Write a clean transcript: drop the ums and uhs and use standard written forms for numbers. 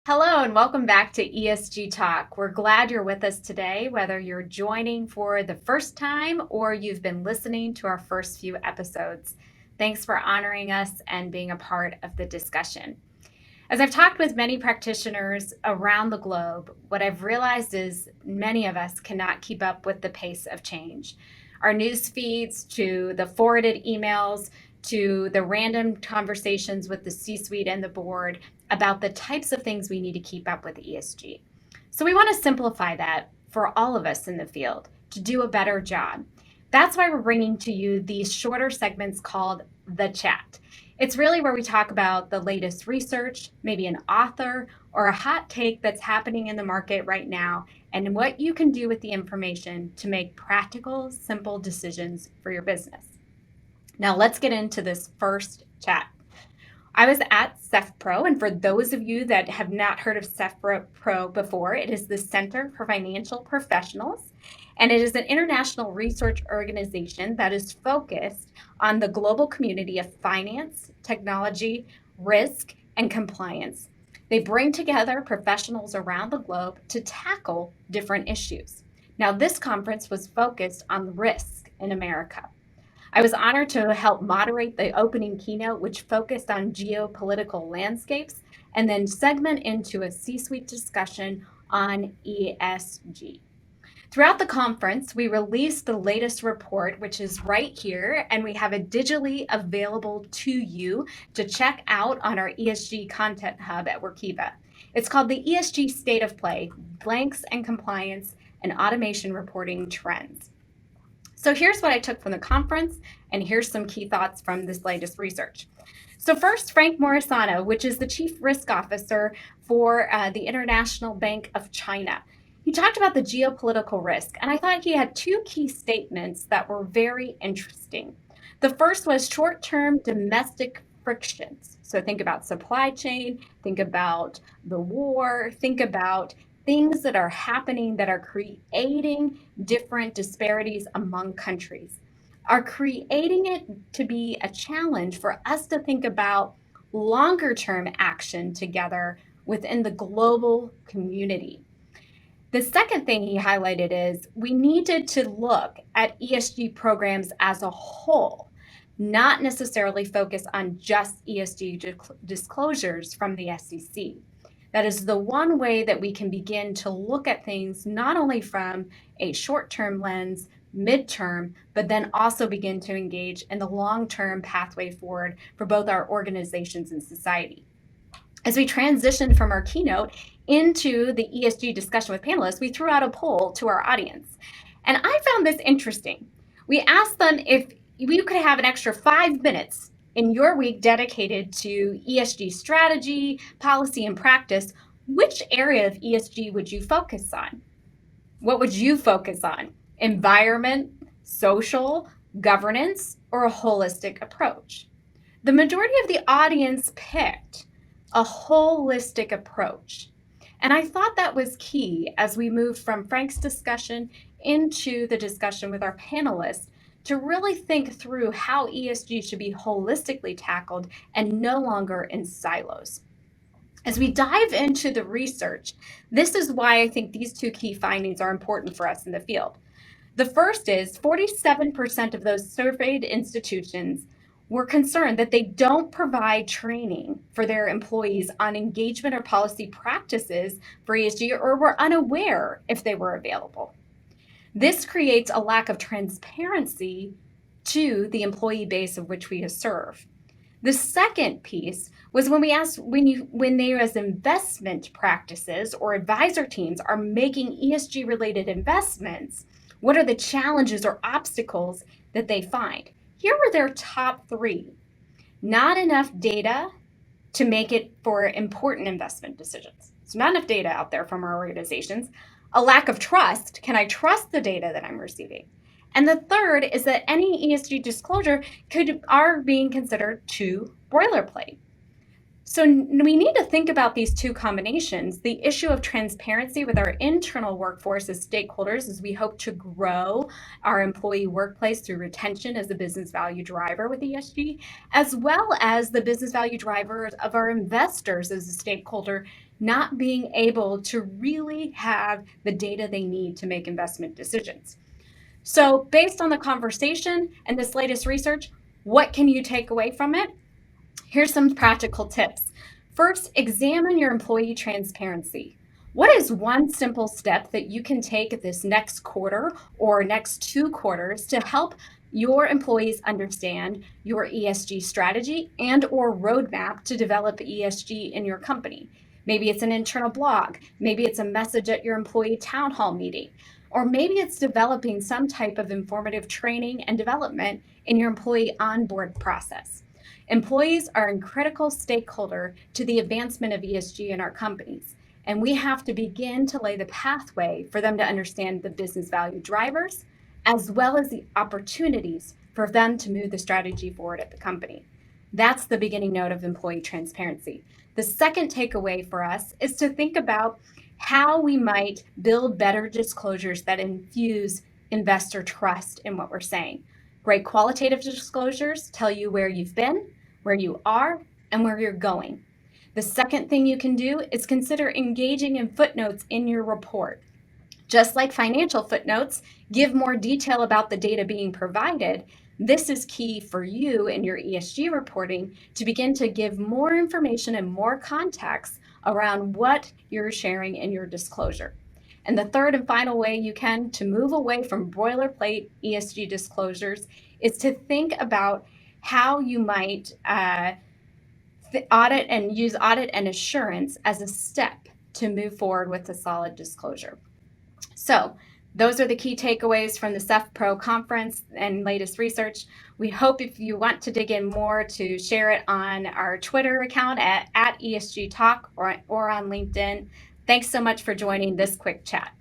Hello and welcome back to ESG Talk. We're glad you're with us today, whether you're joining for the first time or you've been listening to our first few episodes. Thanks for honoring us and being a part of the discussion. As I've talked with many practitioners around the globe, what I've realized is many of us cannot keep up with the pace of change. Our news feeds to the forwarded emails to the random conversations with the C-suite and the board about the types of things we need to keep up with ESG. So we want to simplify that for all of us in the field to do a better job. That's why we're bringing to you these shorter segments called The Chat. It's really where we talk about the latest research, maybe an author or a hot take that's happening in the market right now, and what you can do with the information to make practical, simple decisions for your business. Now let's get into this first chat. I was at CeFPro, and for those of you that have not heard of CeFPro before, it is the Center for Financial Professionals, and it is an international research organization that is focused on the global community of finance, technology, risk, and compliance. They bring together professionals around the globe to tackle different issues. Now, this conference was focused on risk in America. I was honored to help moderate the opening keynote, which focused on geopolitical landscapes, and then segment into a C-suite discussion on ESG. Throughout the conference, we released the latest report, which is right here, and we have it digitally available to you to check out on our ESG content hub at Workiva. It's called the ESG State of Play, Blanks and Compliance and Automation Reporting Trends. So here's what I took from the conference, and here's some key thoughts from this latest research. So first, Frank Morisano, which is the Chief Risk Officer for the International Bank of China. He talked about the geopolitical risk, and I thought he had two key statements that were very interesting. The first was short-term domestic frictions. So think about supply chain, think about the war, think about things that are happening that are creating different disparities among countries, are creating it to be a challenge for us to think about longer term action together within the global community. The second thing he highlighted is we needed to look at ESG programs as a whole, not necessarily focus on just ESG disclosures from the SEC. That is the one way that we can begin to look at things not only from a short-term lens, mid-term, but then also begin to engage in the long-term pathway forward for both our organizations and society. As we transitioned from our keynote into the ESG discussion with panelists, we threw out a poll to our audience. And I found this interesting. We asked them if we could have an extra 5 minutes in your week dedicated to ESG strategy, policy, and practice, which area of ESG would you focus on? What would you focus on? Environment, social, governance, or a holistic approach? The majority of the audience picked a holistic approach. And I thought that was key as we moved from Frank's discussion into the discussion with our panelists to really think through how ESG should be holistically tackled and no longer in silos. As we dive into the research, this is why I think these two key findings are important for us in the field. The first is 47% of those surveyed institutions were concerned that they don't provide training for their employees on engagement or policy practices for ESG or were unaware if they were available. This creates a lack of transparency to the employee base of which we serve. The second piece was when we asked when they as investment practices or advisor teams are making ESG related investments, what are the challenges or obstacles that they find? Here were their top 3. Not enough data to make it for important investment decisions. So not enough data out there from our organizations. A lack of trust. Can I trust the data that I'm receiving? And the third is that any ESG disclosure are being considered too boilerplate. So we need to think about these two combinations. The issue of transparency with our internal workforce as stakeholders as we hope to grow our employee workplace through retention as a business value driver with ESG, as well as the business value drivers of our investors as a stakeholder not being able to really have the data they need to make investment decisions. So based on the conversation and this latest research, what can you take away from it? Here's some practical tips. First, examine your employee transparency. What is one simple step that you can take this next quarter or next 2 quarters to help your employees understand your ESG strategy and or roadmap to develop ESG in your company? Maybe it's an internal blog, maybe it's a message at your employee town hall meeting, or maybe it's developing some type of informative training and development in your employee onboard process. Employees are a critical stakeholder to the advancement of ESG in our companies, and we have to begin to lay the pathway for them to understand the business value drivers, as well as the opportunities for them to move the strategy forward at the company. That's the beginning note of employee transparency. The second takeaway for us is to think about how we might build better disclosures that infuse investor trust in what we're saying. Great qualitative disclosures tell you where you've been, where you are, and where you're going. The second thing you can do is consider engaging in footnotes in your report. Just like financial footnotes give more detail about the data being provided, this is key for you in your ESG reporting to begin to give more information and more context around what you're sharing in your disclosure. And the third and final way you can to move away from boilerplate ESG disclosures is to think about how you might audit and use audit and assurance as a step to move forward with a solid disclosure. So those are the key takeaways from the CeFPro conference and latest research. We hope if you want to dig in more to share it on our Twitter account at ESG Talk or on LinkedIn. Thanks so much for joining this quick chat.